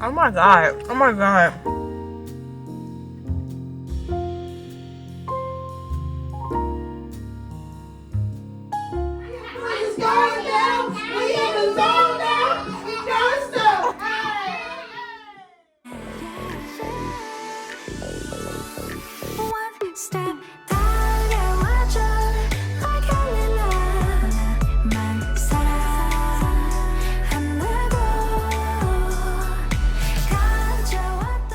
Oh my god. Oh my god. It's going down. We in the zone now. Don't stop. One step 달려와줘 like a 말 사랑한다고 가져왔던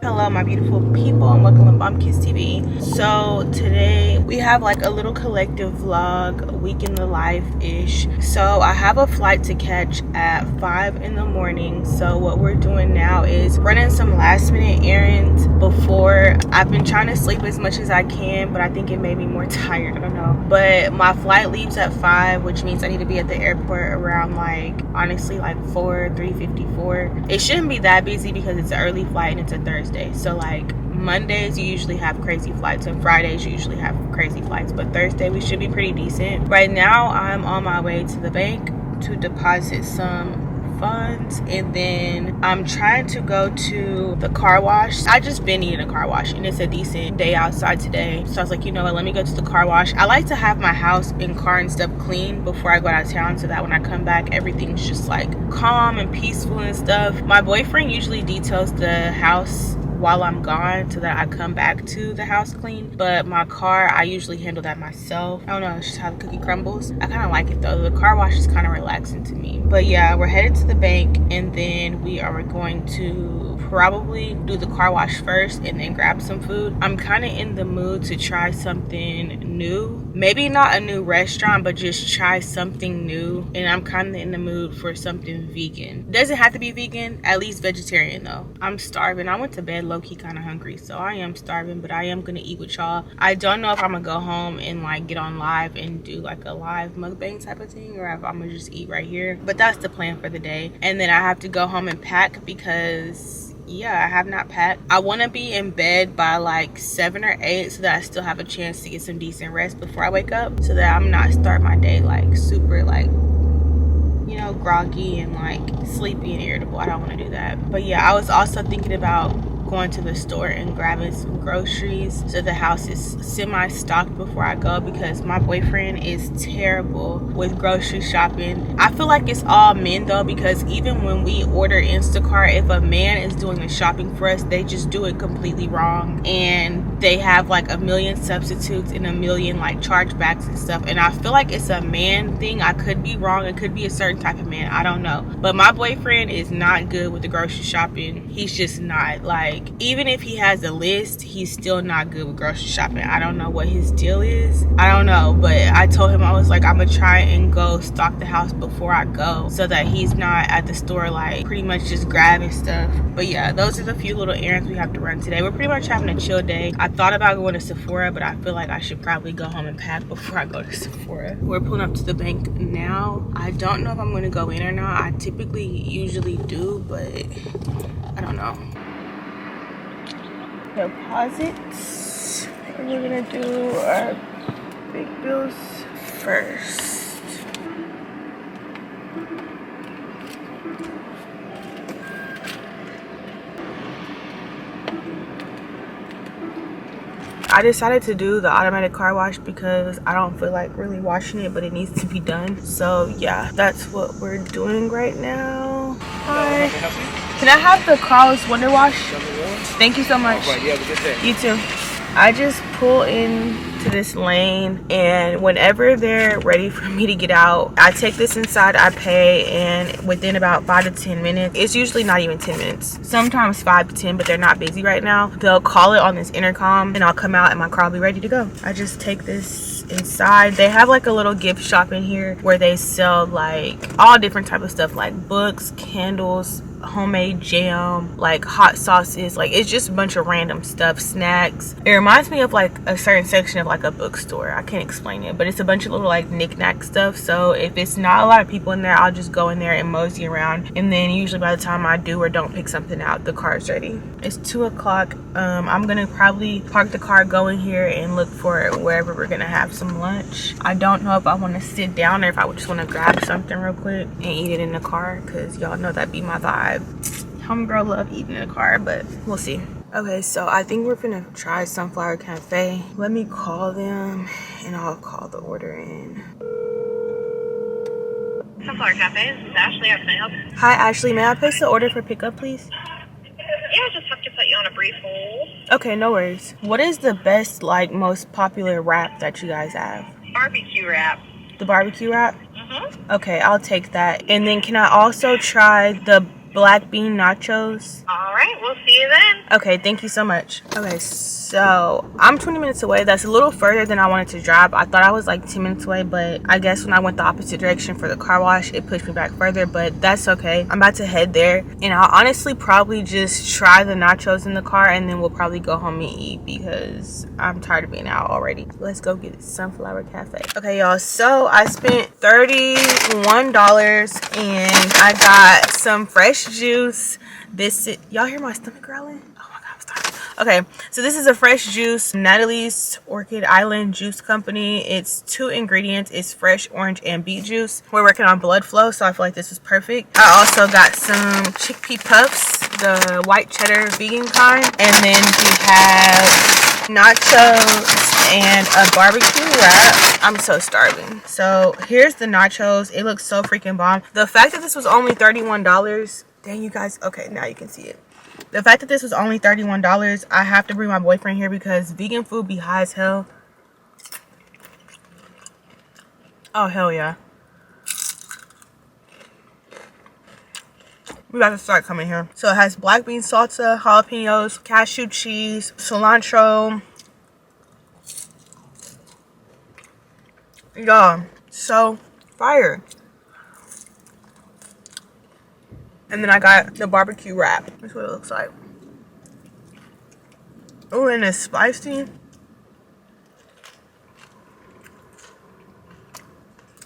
Hello my beautiful people and welcome to Bomb Kiss TV. So today we have like a little collective vlog, a week in the life-ish. So I have a flight to catch at 5 in the morning. So what we're doing now is running some last minute errands before. I've been trying to sleep as much as I can, but I think it made me more tired, I don't know. But my flight leaves at 5, which means I need to be at the airport around like, honestly, like 3:54. It shouldn't be that busy because it's an early flight and it's a Thursday. So like Mondays you usually have crazy flights and Fridays you usually have crazy flights, but Thursday we should be pretty decent. Right now I'm on my way to the bank to deposit some funds, and then I'm trying to go to the car wash. I just been needing a car wash and it's a decent day outside today, so I was like, you know what, let me go to the car wash. I like to have my house and car and stuff clean before I go out of town so that when I come back everything's just like calm and peaceful and stuff. My boyfriend usually details the house while I'm gone so that I come back to the house clean, but my car I usually handle that myself. I don't know, it's just how the cookie crumbles. I kind of like it though. The car wash is kind of relaxing to me. But yeah, we're headed to the bank and then we are going to probably do the car wash first and then grab some food. I'm kind of in the mood to try something new. Maybe not a new restaurant, but just try something new. And I'm kind of in the mood for something vegan. It doesn't have to be vegan, at least vegetarian though. I'm starving. I went to bed low-key kind of hungry, so I am starving, but I am gonna eat with y'all. I don't know if I'm gonna go home and like get on live and do like a live mukbang type of thing, or if I'm gonna just eat right here, but that's the plan for the day. And then I have to go home and pack because yeah, I have not packed. I want to be in bed by like 7 or 8 so that I still have a chance to get some decent rest before I wake up, so that I'm not start my day like super like, you know, groggy and like sleepy and irritable. I don't want to do that. But yeah, I was also thinking about going to the store and grabbing some groceries so the house is semi-stocked before I go, because my boyfriend is terrible with grocery shopping. I feel like it's all men though, because even when we order Instacart, if a man is doing the shopping for us, they just do it completely wrong, and they have like a million substitutes and a million like chargebacks and stuff. And I feel like it's a man thing. I could be wrong. It could be a certain type of man, I don't know. But my boyfriend is not good with the grocery shopping. He's just not. Like, even if he has a list, he's still not good with grocery shopping. I don't know what his deal is. I don't know, but I told him, I was like, I'm gonna try and go stock the house before I go so that he's not at the store like pretty much just grabbing stuff. But yeah, those are the few little errands we have to run today. We're pretty much having a chill day. I thought about going to Sephora, but I feel like I should probably go home and pack before I go to Sephora. We're pulling up to the bank now. I don't know if I'm going to go in or not. I typically usually do, but I don't know. Deposits. And we're going to do our big bills first. I decided to do the automatic car wash because I don't feel like really washing it, but it needs to be done. So yeah, that's what we're doing right now. Hi. Can I have the Carl's Wonder Wash? Thank you so much. All right, you have a good day. You too. I just pull into this lane, and whenever they're ready for me to get out, I take this inside, I pay, and within about 5 to 10 minutes, it's usually not even 10 minutes, sometimes 5 to 10, but they're not busy right now, they'll call it on this intercom and I'll come out and my car will be ready to go. I just take this inside. They have like a little gift shop in here where they sell like all different type of stuff, like books, candles, homemade jam, like hot sauces, like it's just a bunch of random stuff, snacks. It reminds me of like a certain section of like a bookstore. I can't explain it, but it's a bunch of little like knick-knack stuff. So if it's not a lot of people in there, I'll just go in there and mosey around, and then usually by the time I do or don't pick something out, the car's ready. It's 2 o'clock. I'm gonna probably park the car, go in here and look for wherever we're gonna have some lunch. I don't know if I want to sit down or if I would just want to grab something real quick and eat it in the car, because y'all know that'd be my vibe. Homegirl love eating in the car, but we'll see. Okay, so I think we're gonna try Sunflower Cafe. Let me call them and I'll call the order in. Sunflower Cafe, this is Ashley. How can I help? Hi Ashley, may I place the order for pickup please? Yeah, I just have to put you on a brief hold. Okay, no worries. What is the best, like, most popular wrap that you guys have? Barbecue wrap. The barbecue wrap? Mm-hmm. Okay, I'll take that. And then can I also try the black bean nachos? All right, we'll see you then. Okay, thank you so much. Okay, so I'm 20 minutes away. That's a little further than I wanted to drive. I thought I was like 10 minutes away, but I guess when I went the opposite direction for the car wash, it pushed me back further, but that's okay. I'm about to head there, and I'll honestly probably just try the nachos in the car, and then we'll probably go home and eat because I'm tired of being out already. Let's go get Sunflower Cafe. Okay, y'all, so I spent $31 and I got some fresh juice. Y'all hear my stomach growling? Oh my god, I'm starving. Okay, so this is a fresh juice, Natalie's Orchid Island Juice Company. It's 2 ingredients. It's fresh orange and beet juice. We're working on blood flow, so I feel like this is perfect. I also got some chickpea puffs, the white cheddar vegan kind, and then we have nachos and a barbecue wrap. I'm so starving. So here's the nachos. It looks so freaking bomb. The fact that this was only $31, dang you guys, okay, now you can see it. The fact that this was only $31, I have to bring my boyfriend here because vegan food be high as hell. Oh, hell yeah. We about to start coming here. So it has black bean salsa, jalapenos, cashew cheese, cilantro. Y'all, so fire. And then I got the barbecue wrap. That's what it looks like. Oh, and it's spicy.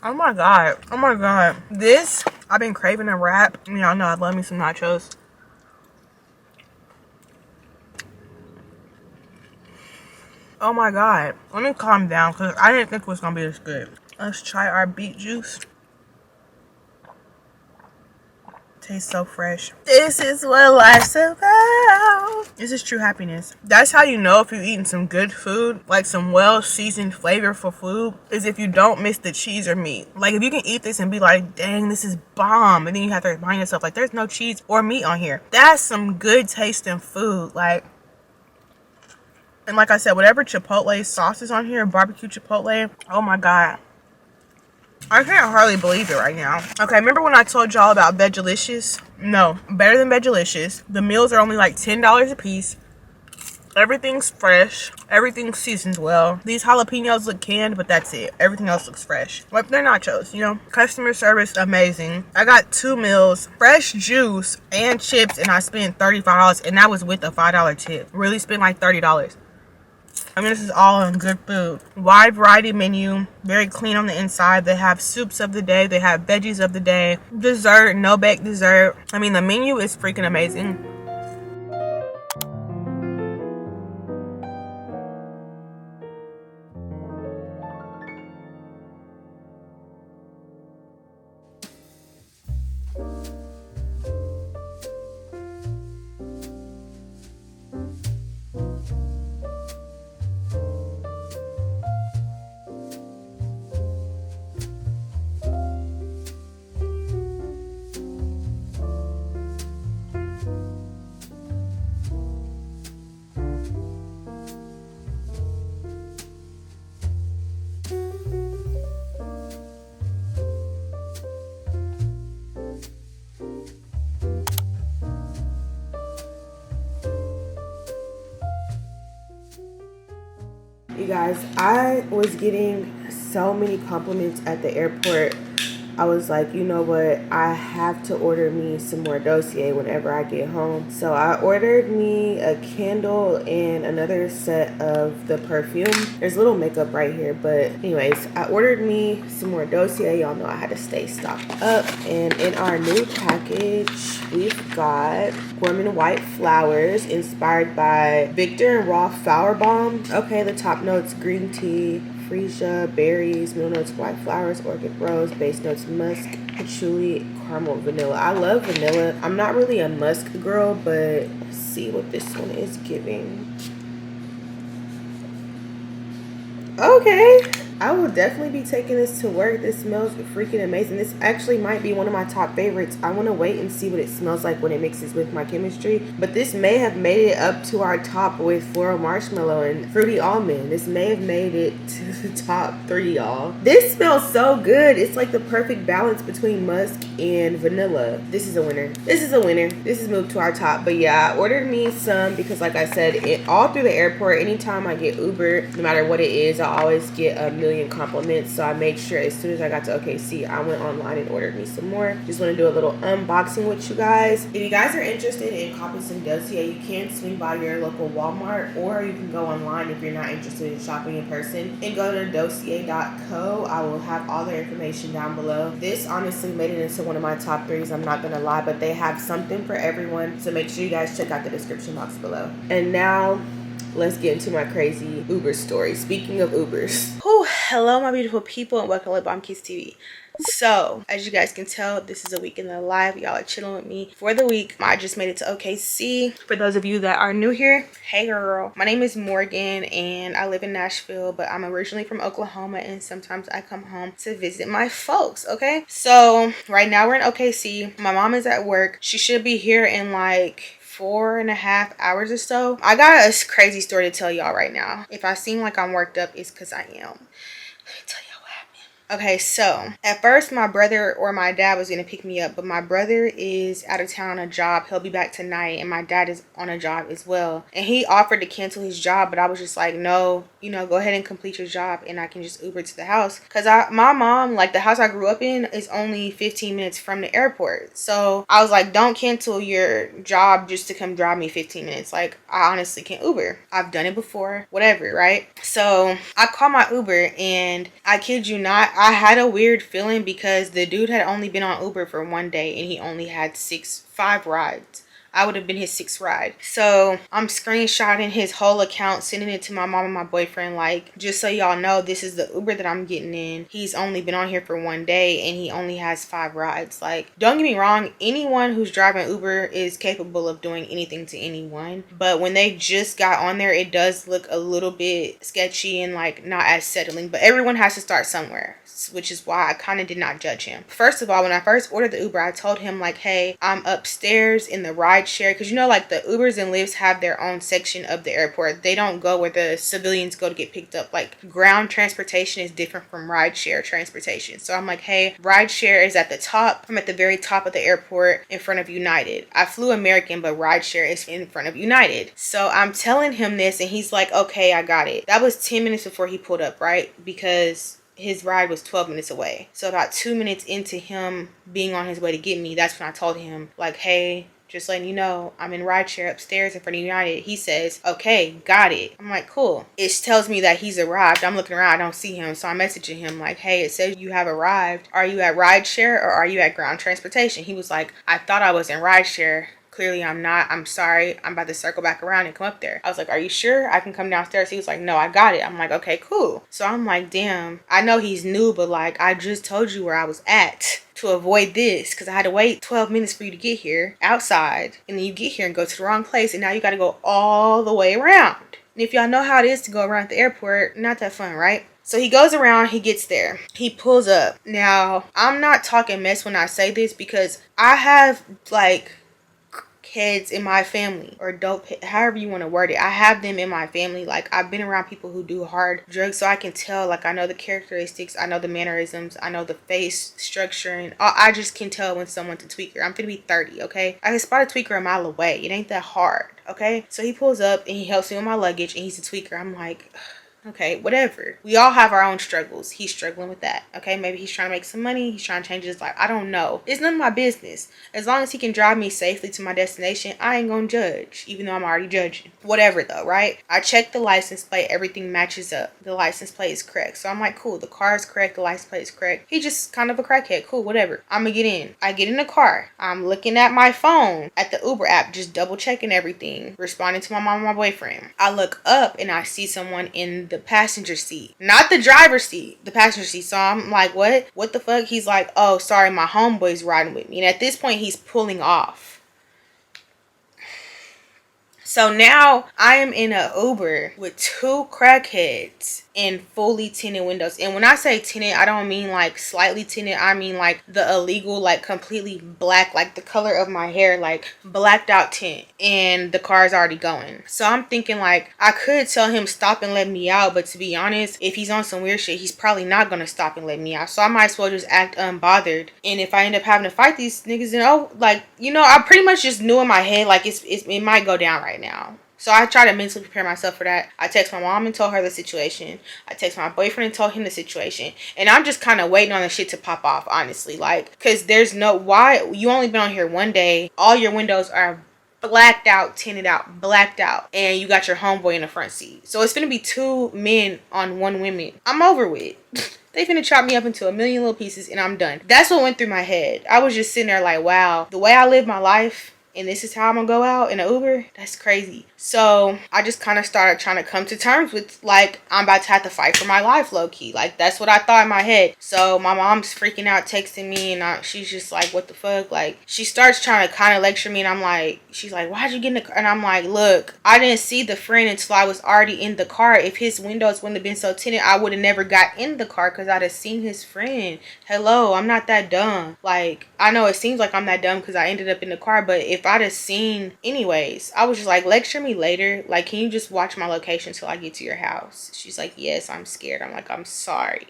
Oh my god. Oh my god. This, I've been craving a wrap. Y'all know I love me some nachos. Oh my god. Let me calm down because I didn't think it was going to be this good. Let's try our beet juice. Tastes so fresh. This is what life's about. This is true happiness. That's how you know if you're eating some good food, like some well-seasoned, flavorful food, is if you don't miss the cheese or meat. Like, if you can eat this and be like, dang, this is bomb, and then you have to remind yourself, like, there's no cheese or meat on here. That's some good tasting food. Like, and like I said, whatever Chipotle sauce is on here, barbecue Chipotle, oh my God. I can't hardly believe it right now. Okay, remember when I told y'all about Vegelicious? No, better than Vegelicious. The meals are only like $10 a piece. Everything's fresh. Everything's seasoned well. These jalapenos look canned, but that's it. Everything else looks fresh. Like, they're nachos, you know? Customer service, amazing. I got 2 meals, fresh juice, and chips, and I spent $35, and that was with a $5 tip. Really spent like $30. I mean, this is all on good food. Wide variety menu, very clean on the inside. They have soups of the day. They have veggies of the day. Dessert, no bake dessert. I mean, the menu is freaking amazing. You guys, I was getting so many compliments at the airport. I was like, you know what, I have to order me some more Dossier whenever I get home. So I ordered me a candle and another set of the perfume. There's a little makeup right here, but anyways, I ordered me some more Dossier. Y'all know I had to stay stocked up. And in our new package, we've got Gourmet White Flowers inspired by Victor and Rolf Flower Bomb. Okay, the top notes, green tea, freesia, berries, middle notes, white flowers, orchid rose, base notes, musk, patchouli, caramel, vanilla. I love vanilla. I'm not really a musk girl, but let's see what this one is giving. Okay, I will definitely be taking this to work. This smells freaking amazing. This actually might be one of my top favorites. I want to wait and see what it smells like when it mixes with my chemistry. But this may have made it up to our top with floral marshmallow and fruity almond. This may have made it to the top 3, y'all. This smells so good. It's like the perfect balance between musk and vanilla. This is a winner. This is a winner. This is moved to our top. But yeah, I ordered me some because like I said, all through the airport, anytime I get Uber, no matter what it is, I always get a million compliments. So I made sure as soon as I got to OKC, I went online and ordered me some more. Just want to do a little unboxing with you guys. If you guys are interested in copying some Dossier, you can swing by your local Walmart, or you can go online if you're not interested in shopping in person and go to dossier.co. I will have all their information down below. This honestly made it into one of my top 3s, I'm not gonna lie, but they have something for everyone, so make sure you guys check out the description box below. And now let's get into my crazy Uber story. Speaking of Ubers. Oh, hello my beautiful people and welcome to Bomb Kids TV. So, as you guys can tell, this is a week in the life. Y'all are chilling with me for the week. I just made it to OKC. For those of you that are new here, hey girl. My name is Morgan and I live in Nashville, but I'm originally from Oklahoma and sometimes I come home to visit my folks, okay? So, right now we're in OKC. My mom is at work. She should be here in like 4.5 hours or so. I got a crazy story to tell y'all right now. If I seem like I'm worked up, it's because I am. Let me tell y'all what happened. Okay, so at first my brother or my dad was gonna pick me up, but my brother is out of town on a job. He'll be back tonight, and my dad is on a job as well. And he offered to cancel his job, but I was just like, no, you know, go ahead and complete your job and I can just Uber to the house. Cause my mom, like the house I grew up in is only 15 minutes from the airport. So I was like, don't cancel your job just to come drive me 15 minutes. Like I honestly can't Uber. I've done it before, whatever, right? So I called my Uber and I kid you not, I had a weird feeling because the dude had only been on Uber for one day and he only had 5 rides. I would have been his 6th ride. So I'm screenshotting his whole account, sending it to my mom and my boyfriend, like, just so y'all know, this is the Uber that I'm getting in. He's only been on here for 1 day and he only has 5 rides. Like, don't get me wrong, anyone who's driving Uber is capable of doing anything to anyone, but when they just got on there, it does look a little bit sketchy and like not as settling. But everyone has to start somewhere, which is why I kind of did not judge him. First of all, when I first ordered the Uber, I told him like, hey, I'm upstairs in the ride share, because you know, like, the Ubers and Lyfts have their own section of the airport. They don't go where the civilians go to get picked up. Like, ground transportation is different from ride share transportation. So I'm like, hey, ride share is at the top. I'm at the very top of the airport in front of United. I flew American, but ride share is in front of United. So I'm telling him this and he's like, okay, I got it. That was 10 minutes before he pulled up, right? Because his ride was 12 minutes away. So about 2 minutes into him being on his way to get me, that's when I told him like, hey, just letting you know, I'm in rideshare upstairs in front of United. He says, okay, got it. I'm like, cool. It tells me that he's arrived. I'm looking around, I don't see him. So I'm messaging him like, hey, it says you have arrived. Are you at rideshare or are you at ground transportation? He was like, I thought I was in rideshare. Clearly I'm not. I'm sorry. I'm about to circle back around and come up there. I was like, are you sure I can come downstairs? He was like, no, I got it. I'm like, okay, cool. So I'm like, damn, I know he's new, but like, I just told you where I was at to avoid this, because I had to wait 12 minutes for you to get here outside, and then you get here and go to the wrong place, and now you got to go all the way around. And if y'all know how it is to go around the airport, not that fun, right? So he goes around, he gets there, he pulls up. Now, I'm not talking mess when I say this, because I have like heads in my family, or dope, however you want to word it. I have them in my family. Like, I've been around people who do hard drugs, so I can tell. Like, I know the characteristics, I know the mannerisms, I know the face structure, and I just can tell when someone's a tweaker. I'm finna be 30, okay? I can spot a tweaker a mile away. It ain't that hard, okay? So he pulls up and he helps me with my luggage, and he's a tweaker. I'm like, okay, whatever. We all have our own struggles. He's struggling with that. Okay, maybe he's trying to make some money. He's trying to change his life. I don't know. It's none of my business. As long as he can drive me safely to my destination, I ain't gonna judge, even though I'm already judging. Whatever though, right? I checked the license plate. Everything matches up. The license plate is correct. So I'm like, cool. The car is correct. The license plate is correct. He's just kind of a crackhead. Cool, whatever. I'm gonna get in. I get in the car. I'm looking at my phone at the Uber app, just double checking everything, responding to my mom and my boyfriend. I look up and I see someone in the passenger seat, not the driver's seat, the passenger seat. So I'm like, what the fuck? He's like, oh, sorry, my homeboy's riding with me. And at this point, he's pulling off. So now I am in a Uber with 2 crackheads in fully tinted windows. And when I say tinted, I don't mean like slightly tinted. I mean like the illegal, like completely black, like the color of my hair, like blacked out tint. And the car is already going. So I'm thinking like, I could tell him stop and let me out. But to be honest, if he's on some weird shit, he's probably not going to stop and let me out. So I might as well just act unbothered. And if I end up having to fight these niggas, then oh, like, you know, I pretty much just knew in my head, like it might go down right now. So I try to mentally prepare myself for that. I text my mom and told her the situation. I text my boyfriend and told him the situation. And I'm just kind of waiting on the shit to pop off, honestly. Like, because there's no, why, you only been on here 1 day. All your windows are blacked out, tinted out, blacked out. And you got your homeboy in the front seat. So it's going to be 2 men on 1 woman. I'm over with. They finna chop me up into a million little pieces and I'm done. That's what went through my head. I was just sitting there like, wow, the way I live my life, and this is how I'm gonna go out in an Uber? That's crazy. So I just kind of started trying to come to terms with, like, I'm about to have to fight for my life, low-key. Like, that's what I thought in my head. So my mom's freaking out, texting me, and she's just like, what the fuck? Like, she starts trying to kind of lecture me, and I'm like, she's like, why'd you get in the car? And I'm like, look, I didn't see the friend until I was already in the car. If his windows wouldn't have been so tinted, I would have never got in the car because I'd have seen his friend. Hello, I'm not that dumb. Like, I know it seems like I'm that dumb because I ended up in the car, but if I'd have seen, anyways, I was just like, lecture me later. Like, can you just watch my location till I get to your house? She's like, yes, I'm scared. I'm like, I'm sorry,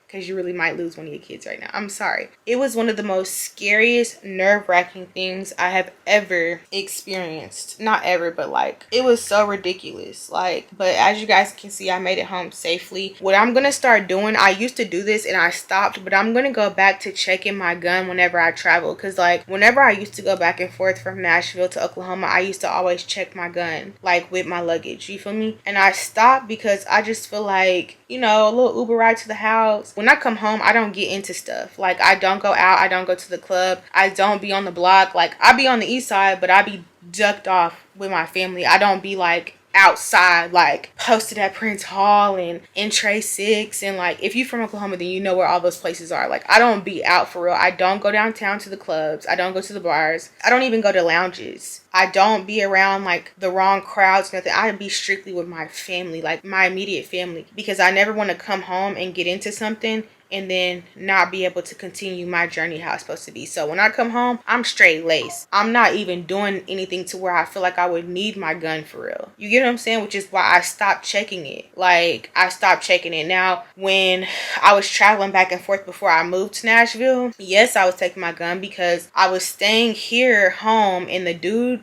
because you really might lose one of your kids right now. I'm sorry. It was one of the most scariest, nerve-wracking things I have ever experienced. Not ever, but like, it was so ridiculous. Like, but as you guys can see, I made it home safely. What I'm gonna start doing, I used to do this and I stopped, but I'm gonna go back to checking my gun whenever I travel. Because like, whenever I used to go back and forth from Nashville to Oklahoma, I used to always check my gun, like with my luggage, you feel me? And I stopped because I just feel like, you know, a little Uber ride to the house, when I come home, I don't get into stuff. Like, I don't go out, I don't go to the club, I don't be on the block. Like, I be on the east side, but I be ducked off with my family. I don't be like outside, like posted at Prince Hall and in Trey 6, and like, if you from Oklahoma, then you know where all those places are. Like, I don't be out for real. I don't go downtown to the clubs, I don't go to the bars, I don't even go to lounges, I don't be around like the wrong crowds, nothing. I be strictly with my family, like my immediate family, because I never want to come home and get into something and then not be able to continue my journey how it's supposed to be. So when I come home, I'm straight laced. I'm not even doing anything to where I feel like I would need my gun for real. You get what I'm saying? Which is why I stopped checking it. Like, I stopped checking it. Now, when I was traveling back and forth before I moved to Nashville, yes, I was taking my gun because I was staying here home, and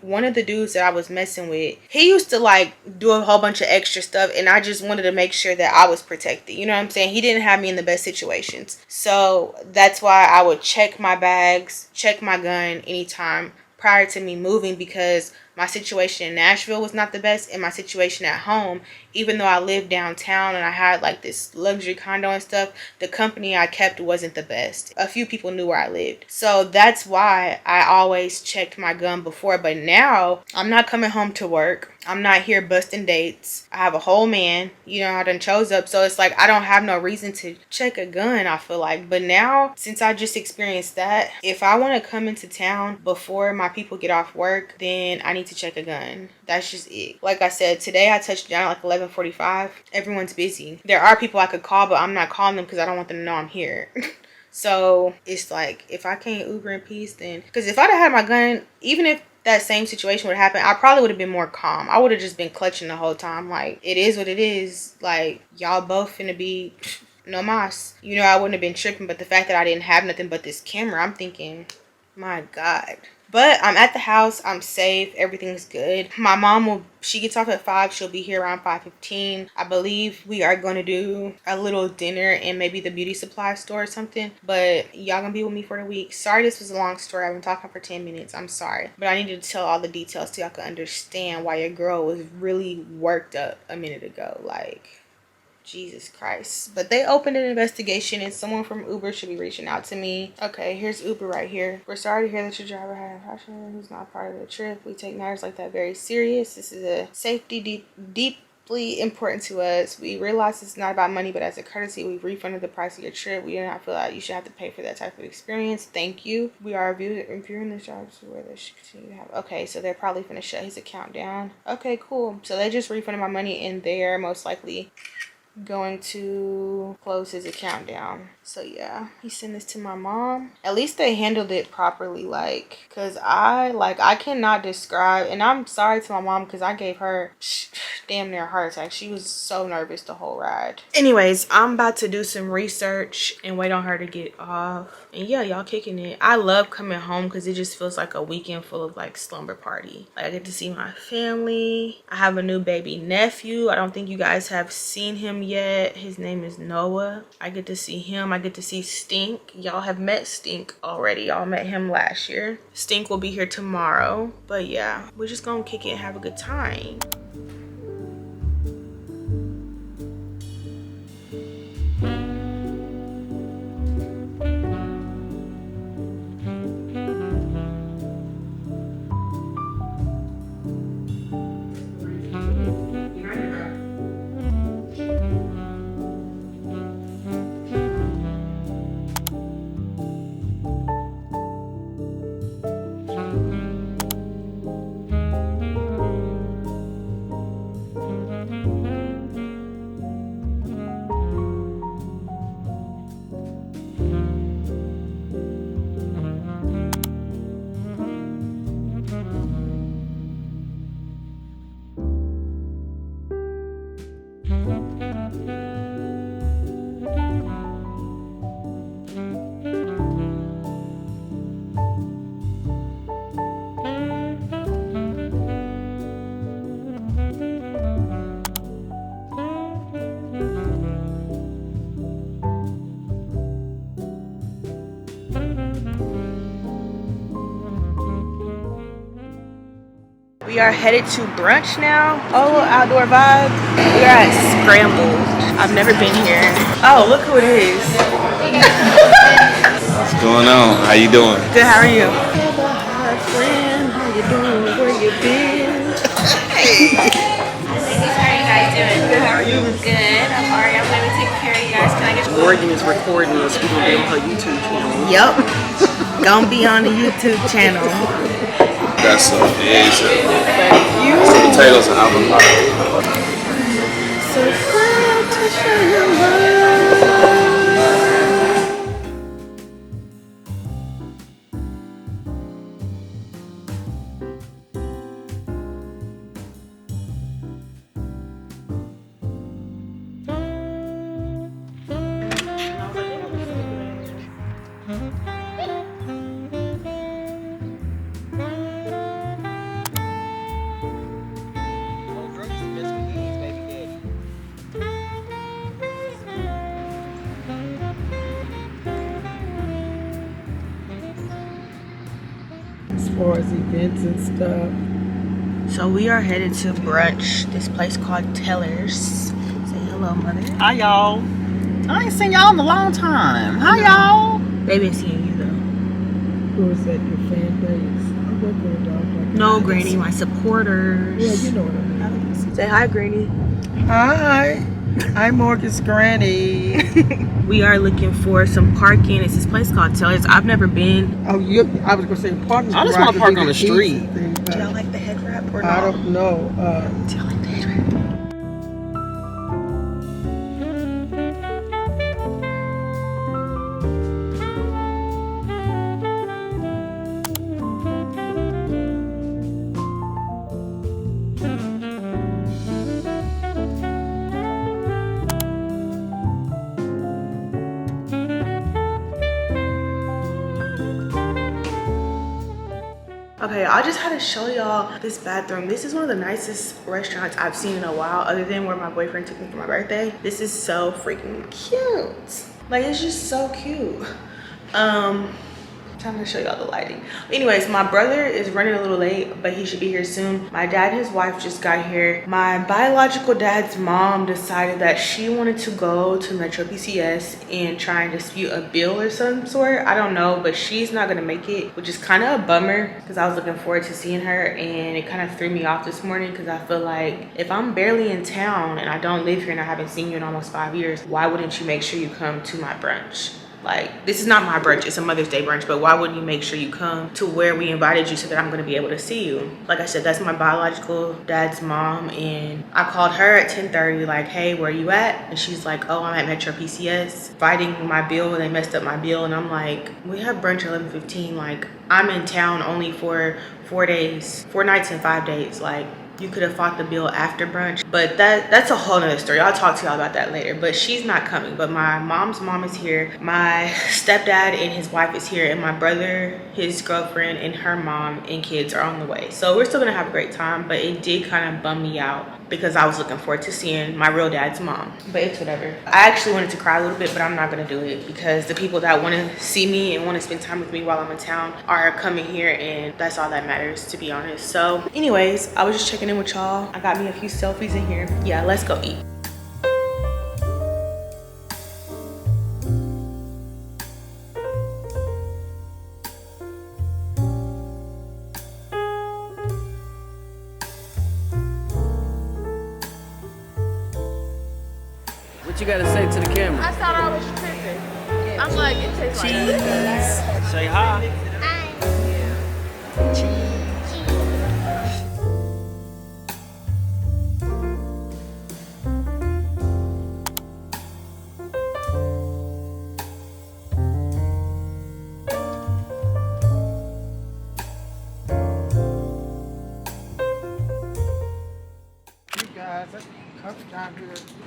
one of the dudes that I was messing with, he used to like do a whole bunch of extra stuff, and I just wanted to make sure that I was protected. You know what I'm saying? He didn't have me in the best situation. So that's why I would check my bags, check my gun anytime prior to me moving, because my situation in Nashville was not the best, and my situation at home, even though I lived downtown and I had like this luxury condo and stuff, the company I kept wasn't the best. A few people knew where I lived. So that's why I always checked my gun before. But now I'm not coming home to work. I'm not here busting dates. I have a whole man, you know, I done chose up. So it's like, I don't have no reason to check a gun, I feel like. But now, since I just experienced that, if I want to come into town before my people get off work, then I need to check a gun. That's just it. Like I said, today I touched down at like 11:45. Everyone's busy. There are people I could call, but I'm not calling them because I don't want them to know I'm here. So it's like, if I can't Uber in peace, then, because if I'd have had my gun, even if that same situation would happen, I probably would have been more calm. I would have just been clutching the whole time. Like, it is what it is. Like, y'all both finna be no mas. You know, I wouldn't have been tripping, but the fact that I didn't have nothing but this camera, I'm thinking, my God. But I'm at the house, I'm safe, everything's good. My mom she gets off at 5, she'll be here around 5:15. I believe we are going to do a little dinner in maybe the beauty supply store or something. But y'all gonna be with me for the week. Sorry this was a long story, I've been talking for 10 minutes, I'm sorry. But I needed to tell all the details so y'all can understand why your girl was really worked up a minute ago. Like, Jesus Christ. But they opened an investigation, and someone from Uber should be reaching out to me. Okay, here's Uber right here. We're sorry to hear that your driver had a passenger who's not part of the trip. We take matters like that very serious. This is a safety deeply important to us. We realize it's not about money, but as a courtesy, we've refunded the price of your trip. We do not feel that you should have to pay for that type of experience. Thank you. We are reviewing this job to where they should continue to have. Okay, so they're probably gonna shut his account down. Okay, cool. So they just refunded my money, and they're most likely going to close his account down. So yeah, he sent this to my mom. At least they handled it properly, like, because I cannot describe, and I'm sorry to my mom because I gave her damn near a heart attack. She was so nervous the whole ride. Anyways, I'm about to do some research and wait on her to get off. And yeah, y'all kicking it. I love coming home because it just feels like a weekend full of like slumber party. Like, I get to see my family. I have a new baby nephew. I don't think you guys have seen him yet. His name is Noah. I get to see him. I get to see Stink. Y'all have met Stink already. Y'all met him last year. Stink will be here tomorrow. But yeah, we're just gonna kick it and have a good time. We are headed to brunch now. Oh, outdoor vibe. We are at Scrambled. I've never been here. Oh, look who it is. What's going on? How you doing? Good, how are you? Hi, friend. How you doing? Where you been? How are you guys doing? Good, how are you? Good, I'm Ari. I'm going to be taking care of you guys. Can I get you? Morgan is recording us. We're going to be on her YouTube channel. Yep. Gonna be on the YouTube channel. Got some eggs, some potatoes, and avocado. So proud to show you love. As far as events and stuff. So we are headed to brunch. This place called Teller's. Say hello, mother. Hi, y'all. I ain't seen y'all in a long time. Hi, y'all. They been seeing you though. Who is that? Your fan base? I'm working with y'all. No, Granny, my supporters. Yeah, you know what I mean. Say hi, Granny. Hi. I'm Morgan's granny. We are looking for some parking. It's this place called Teller's. I've never been. Oh, I was gonna say parking. I just want to park on the street. Do y'all like the head wrap or I not? don't know. Do y'all like the head wrap? Okay, I just had to show y'all this bathroom. This is one of the nicest restaurants I've seen in a while, other than where my boyfriend took me for my birthday. This is so freaking cute. Like, it's just so cute. I'm trying to show y'all the lighting. Anyways, my brother is running a little late, but he should be here soon. My dad and his wife just got here. My biological dad's mom decided that she wanted to go to Metro PCS and try and dispute a bill or some sort. I don't know, but she's not gonna make it, which is kind of a bummer because I was looking forward to seeing her, and it kind of threw me off this morning because I feel like if I'm barely in town and I don't live here and I haven't seen you in almost 5 years, why wouldn't you make sure you come to my brunch? Like, this is not my brunch, it's a Mother's Day brunch, but why wouldn't you make sure you come to where we invited you so that I'm gonna be able to see you? Like I said, that's my biological dad's mom, and I called her at 10:30, like, hey, where you at? And she's like, oh, I'm at Metro PCS fighting my bill. They messed up my bill. And I'm like, we have brunch at 11:15. Like, I'm in town only for 4 days, 4 nights and 5 days. Like, you could have fought the bill after brunch, but that's a whole nother story. I'll talk to y'all about that later. But she's not coming. But my mom's mom is here. My stepdad and his wife is here, and my brother, his girlfriend, and her mom and kids are on the way. So we're still gonna have a great time, but it did kind of bum me out because I was looking forward to seeing my real dad's mom. But it's whatever. I actually wanted to cry a little bit, but I'm not gonna do it because the people that want to see me and want to spend time with me while I'm in town are coming here, and that's all that matters, to be honest. So anyways, I was just checking in with y'all. I got me a few selfies in here. Yeah, let's go eat. What you gotta say to the camera? I thought I was tripping. I'm like, it tastes like Cheese. Say hi.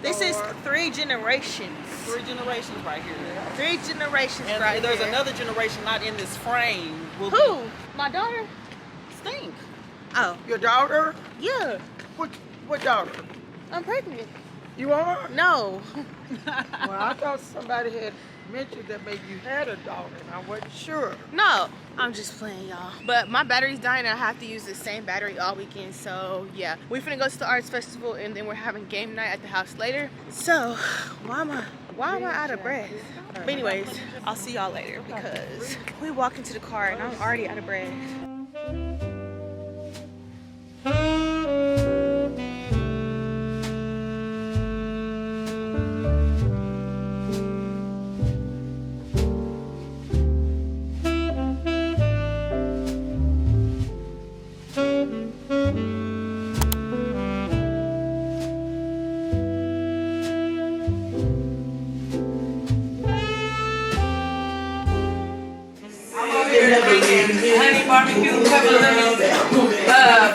This is 3 generations. 3 generations right here. 3 generations And right there's here. another generation not in this frame. Who? My daughter? Stink. Oh, Your daughter? yeah. What daughter? I'm pregnant. You are? No. Well, I thought somebody had mentioned that maybe you had a daughter, and I wasn't sure. No, I'm just playing, y'all. But my battery's dying and I have to use the same battery all weekend. So yeah, we finna go to the arts festival and then we're having game night at the house later. So why am I out of breath? But anyways, I'll see y'all later because we walk into the car and I'm already out of breath. Honey barbecue, couple of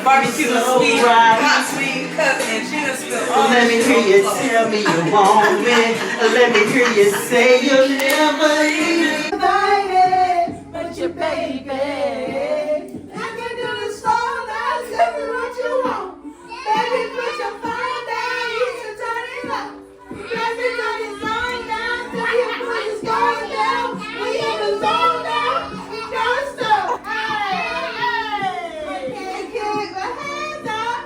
barbecue sweet, hot sweet cup, and she done spilled all Let me hear you tell me you want me. Let me hear you say you'll never leave. Invited, but your baby. I can do this all night, tell me what you want. Baby, put your phone down, you can turn it up. Baby, turn your phone down, tell your boys going down. We in the zone now, don't stop. Hey, hey, kick my hands up.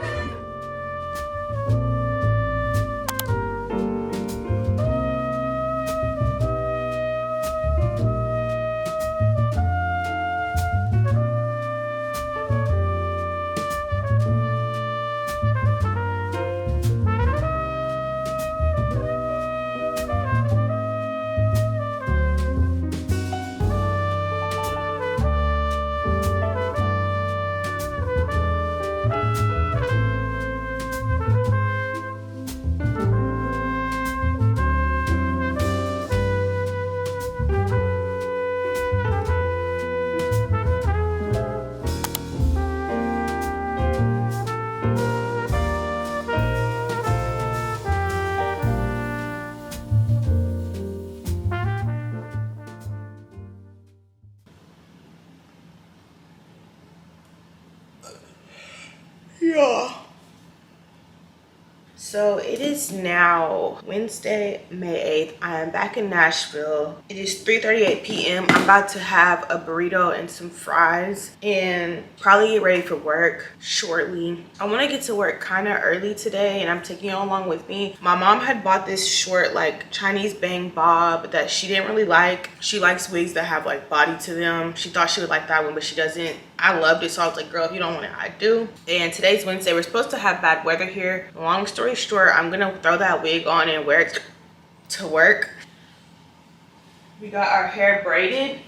Yeah. So it is now Wednesday, May 8th. I am back in Nashville. It is 3:38 p.m. I'm about to have a burrito and some fries and probably get ready for work shortly. I want to get to work kind of early today and I'm taking you along with me. My mom had bought this short like Chinese bang bob that she didn't really like. She likes wigs that have like body to them. She thought she would like that one, but she doesn't. I loved it, so I was like, girl, if you don't want it, I do. And today's Wednesday. We're supposed to have bad weather here. Long story short, I'm gonna throw that wig on and wear it to work. We got our hair braided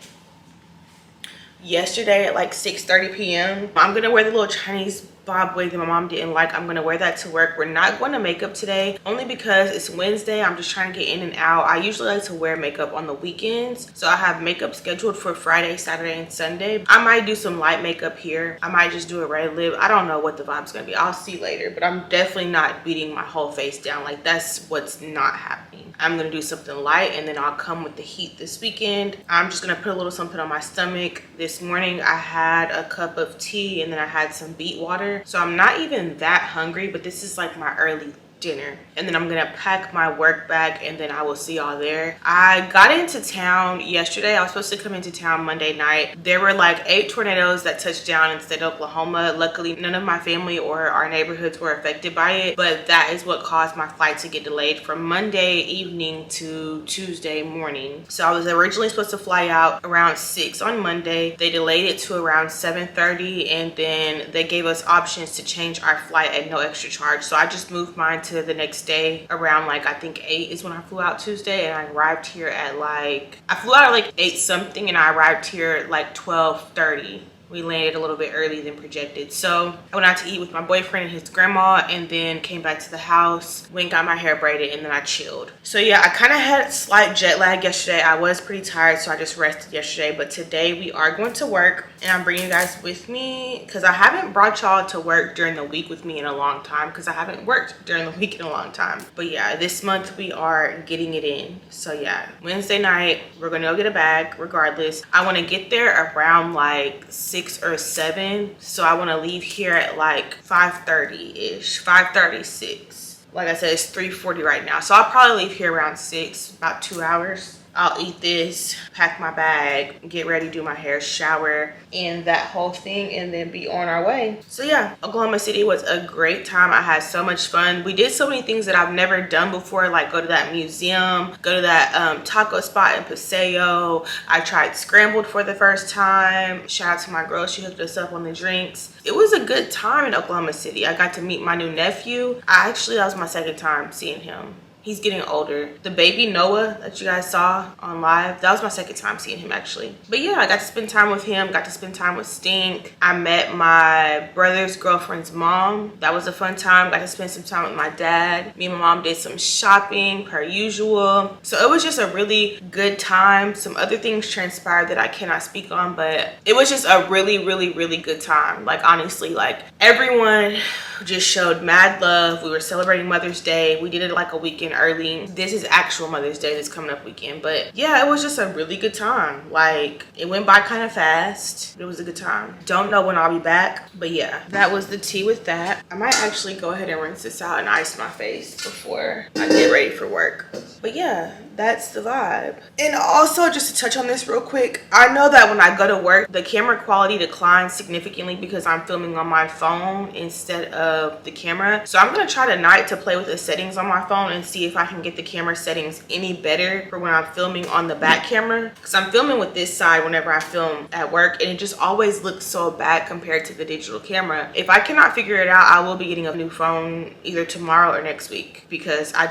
yesterday at like 6:30 p.m. I'm gonna wear the little Chinese bob wig that my mom didn't like. I'm gonna wear that to work. We're not going to makeup today only because it's Wednesday. I'm just trying to get in and out. I usually like to wear makeup on the weekends, so I have makeup scheduled for Friday, Saturday, and Sunday. I might do some light makeup here. I might just do a red lip. I don't know what the vibe's gonna be. I'll see later, but I'm definitely not beating my whole face down. Like, that's what's not happening. I'm gonna do something light and then I'll come with the heat this weekend. I'm just gonna put a little something on my stomach. This morning I had a cup of tea and then I had some beet water. So I'm not even that hungry, but this is like my early dinner. And then I'm gonna pack my work bag and then I will see y'all there. I got into town yesterday. I was supposed to come into town Monday night. There were like 8 tornadoes that touched down in the state of Oklahoma. Luckily, none of my family or our neighborhoods were affected by it, but that is what caused my flight to get delayed from Monday evening to Tuesday morning. So I was originally supposed to fly out around 6 on Monday. They delayed it to around 7:30 and then they gave us options to change our flight at no extra charge. So I just moved mine to the next day around like I think 8 is when I flew out Tuesday, and I arrived here at like, I flew out at like 8 something and I arrived here at like 12:30. We landed a little bit early than projected. So I went out to eat with my boyfriend and his grandma and then came back to the house, went got my hair braided, and then I chilled. So yeah, I kind of had slight jet lag yesterday. I was pretty tired, so I just rested yesterday. But today we are going to work and I'm bringing you guys with me because I haven't brought y'all to work during the week with me in a long time because I haven't worked during the week in a long time. But yeah, this month we are getting it in. So yeah, Wednesday night, we're gonna go get a bag regardless. I want to get there around like 6 or 7, so I want to leave here at like 5:30-ish, 5:36. Like I said, it's 3:40 right now, so I'll probably leave here around 6, about 2 hours. I'll eat this, pack my bag, get ready, do my hair, shower, and that whole thing, and then be on our way. So yeah, Oklahoma City was a great time. I had so much fun. We did so many things that I've never done before, like go to that museum, go to that taco spot in Paseo. I tried scrambled for the first time. Shout out to my girl, she hooked us up on the drinks. It was a good time in Oklahoma City. I got to meet my new nephew. That was my second time seeing him. He's getting older. The baby Noah that you guys saw on live, that was my second time seeing him actually. But yeah, I got to spend time with him, got to spend time with Stink. I met my brother's girlfriend's mom. That was a fun time. Got to spend some time with my dad. Me and my mom did some shopping per usual. So it was just a really good time. Some other things transpired that I cannot speak on, but it was just a really, really, really good time. Like honestly, like everyone just showed mad love. We were celebrating Mother's Day. We did it like a weekend early. This is actual Mother's Day this coming up weekend, but yeah, it was just a really good time. Like it went by kind of fast. It was a good time. Don't know when I'll be back, but yeah, that was the tea with that. I might actually go ahead and rinse this out and ice my face before I get ready for work. But yeah, that's the vibe. And also, just to touch on this real quick, I know that when I go to work, the camera quality declines significantly because I'm filming on my phone instead of the camera. So I'm gonna try tonight to play with the settings on my phone and see if I can get the camera settings any better for when I'm filming on the back camera, because I'm filming with this side whenever I film at work, and it just always looks so bad compared to the digital camera. If I cannot figure it out, I will be getting a new phone either tomorrow or next week, because I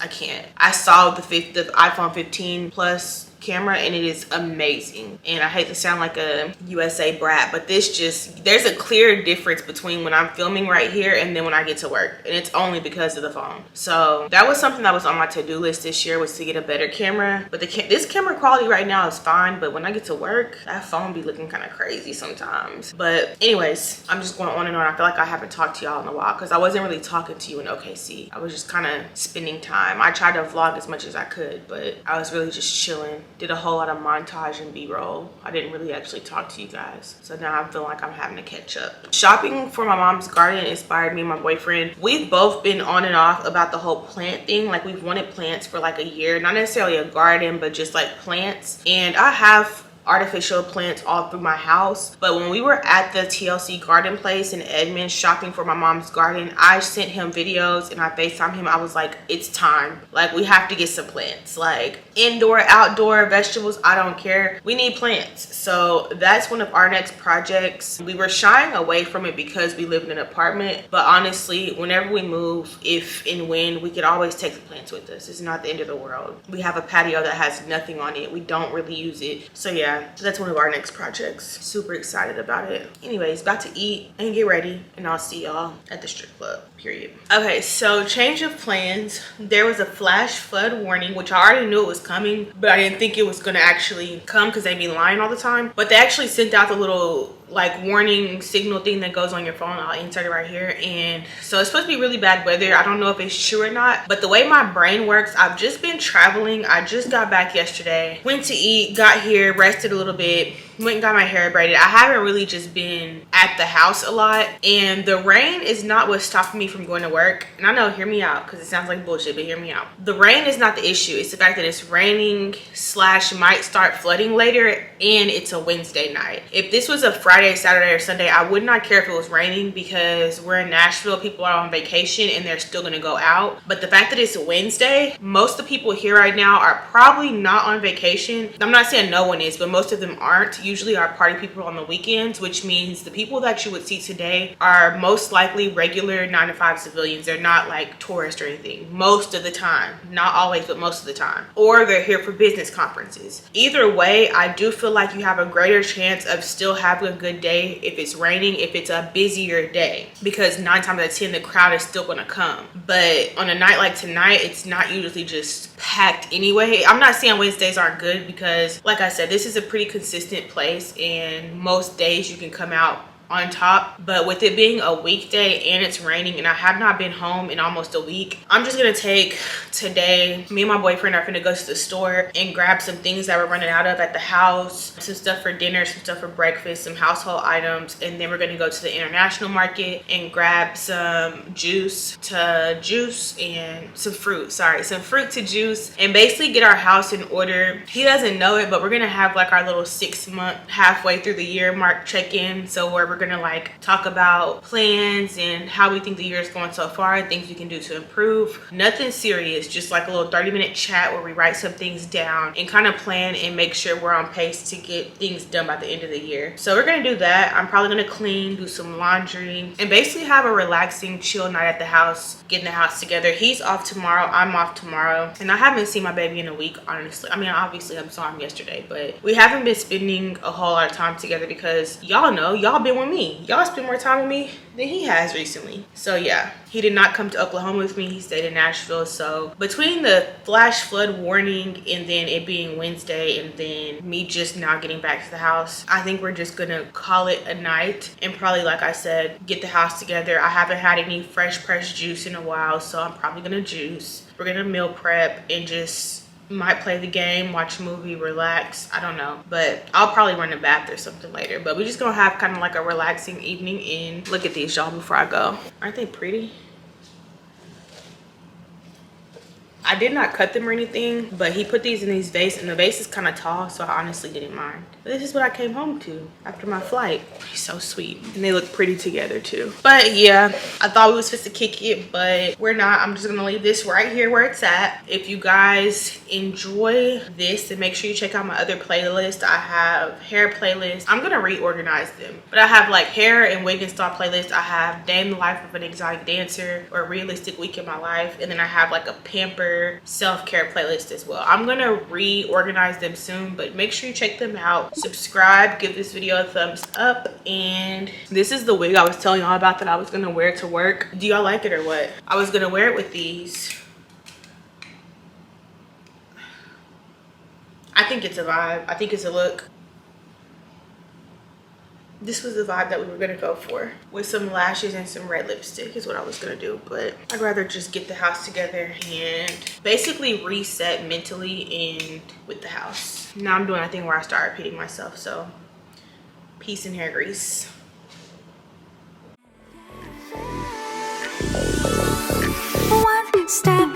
can't. I saw the iPhone 15 Plus camera and it is amazing, and I hate to sound like a USA brat, but there's a clear difference between when I'm filming right here and then when I get to work, and it's only because of the phone. So that was something that was on my to-do list this year, was to get a better camera. But this camera quality right now is fine, but when I get to work, that phone be looking kind of crazy sometimes. But anyways, I'm just going on and on. I feel like I haven't talked to y'all in a while because I wasn't really talking to you in OKC. I was just kind of spending time. I tried to vlog as much as I could, but I was really just chilling. Did a whole lot of montage and b-roll. I didn't really actually talk to you guys, so now I feel like I'm having to catch up. Shopping for my mom's garden inspired me and my boyfriend. We've both been on and off about the whole plant thing. Like we've wanted plants for like a year, not necessarily a garden, but just like plants. And I have artificial plants all through my house, but when we were at the TLC garden place in Edmonds shopping for my mom's garden, I sent him videos and I FaceTimed him. I was like, it's time, like we have to get some plants, like indoor, outdoor, vegetables, I don't care, we need plants. So that's one of our next projects. We were shying away from it because we live in an apartment, but honestly, whenever we move, if and when, we could always take the plants with us. It's not the end of the world. We have a patio that has nothing on it. We don't really use it. So yeah, that's one of our next projects. Super excited about it. Anyways, about to eat and get ready, and I'll see y'all at the strip club, period. Okay, so change of plans. There was a flash flood warning, which I already knew it was coming, but I didn't think it was gonna actually come because they be lying all the time. But they actually sent out the little like warning signal thing that goes on your phone. I'll insert it right here. And so it's supposed to be really bad weather. I don't know if it's true or not, but the way my brain works, I've just been traveling. I just got back yesterday, went to eat, got here, rested a little bit, went and got my hair braided. I haven't really just been at the house a lot, and the rain is not what's stopping me from going to work. And I know, hear me out, because it sounds like bullshit, but hear me out. The rain is not the issue. It's the fact that it's raining / might start flooding later, and it's a Wednesday night. If this was a Friday, Saturday, or Sunday, I would not care if it was raining, because we're in Nashville, people are on vacation and they're still gonna go out. But the fact that it's a Wednesday, most of the people here right now are probably not on vacation. I'm not saying no one is, but most of them aren't. Usually are party people on the weekends, which means the people that you would see today are most likely regular 9-to-5 civilians. They're not like tourists or anything, most of the time. Not always, but most of the time. Or they're here for business conferences. Either way, I do feel like you have a greater chance of still having a good day if it's raining, if it's a busier day, because 9 times out of 10 the crowd is still gonna come. But on a night like tonight, it's not usually just packed anyway. I'm not saying Wednesdays aren't good, because like I said, this is a pretty consistent place, and most days you can come out on top. But with it being a weekday and it's raining and I have not been home in almost a week, I'm just gonna take today, me and my boyfriend are gonna go to the store and grab some things that we're running out of at the house, some stuff for dinner, some stuff for breakfast, some household items, and then we're gonna go to the international market and grab some juice to juice and some fruit to juice, and basically get our house in order. He doesn't know it, but we're gonna have like our little 6-month halfway through the year mark check-in, so where we're gonna like talk about plans and how we think the year is going so far and things we can do to improve. Nothing serious, just like a little 30-minute chat where we write some things down and kind of plan and make sure we're on pace to get things done by the end of the year. So we're gonna do that. I'm probably gonna clean, do some laundry, and basically have a relaxing chill night at the house, getting the house together. He's off tomorrow, I'm off tomorrow, and I haven't seen my baby in a week, honestly. I mean, obviously I saw him yesterday, but we haven't been spending a whole lot of time together because y'all know, y'all been with me. Y'all spend more time with me than he has recently. So yeah, he did not come to Oklahoma with me. He stayed in Nashville. So between the flash flood warning and then it being Wednesday and then me just now getting back to the house, I think we're just gonna call it a night and probably, like I said, get the house together. I haven't had any fresh pressed juice in a while, so I'm probably gonna juice. We're gonna meal prep and just might play the game, watch a movie, relax. I don't know, but I'll probably run a bath or something later. But we're just gonna have kind of like a relaxing evening. In look at these, y'all, before I go. Aren't they pretty? I did not cut them or anything, but he put these in these vase, and the vase is kind of tall, so I honestly didn't mind. But this is what I came home to after my flight. He's so sweet, and they look pretty together too. But yeah, I thought we was supposed to kick it, but we're not. I'm just gonna leave this right here where it's at. If you guys enjoy this, then make sure you check out my other playlist. I have hair playlist. I'm gonna reorganize them, but I have like hair and wig and style playlist. I have day in the life of an exotic dancer or realistic week in my life, and then I have like a pamper self-care playlist as well. I'm gonna reorganize them soon, but make sure you check them out. Subscribe, give this video a thumbs up, and this is the wig I was telling y'all about that I was gonna wear to work. Do y'all like it or what? I was gonna wear it with these. I think it's a vibe. I think it's a look. This was the vibe that we were gonna go for, with some lashes and some red lipstick is what I was gonna do, but I'd rather just get the house together and basically reset mentally and with the house. Now I'm doing a thing where I start repeating myself, so peace and hair grease. One step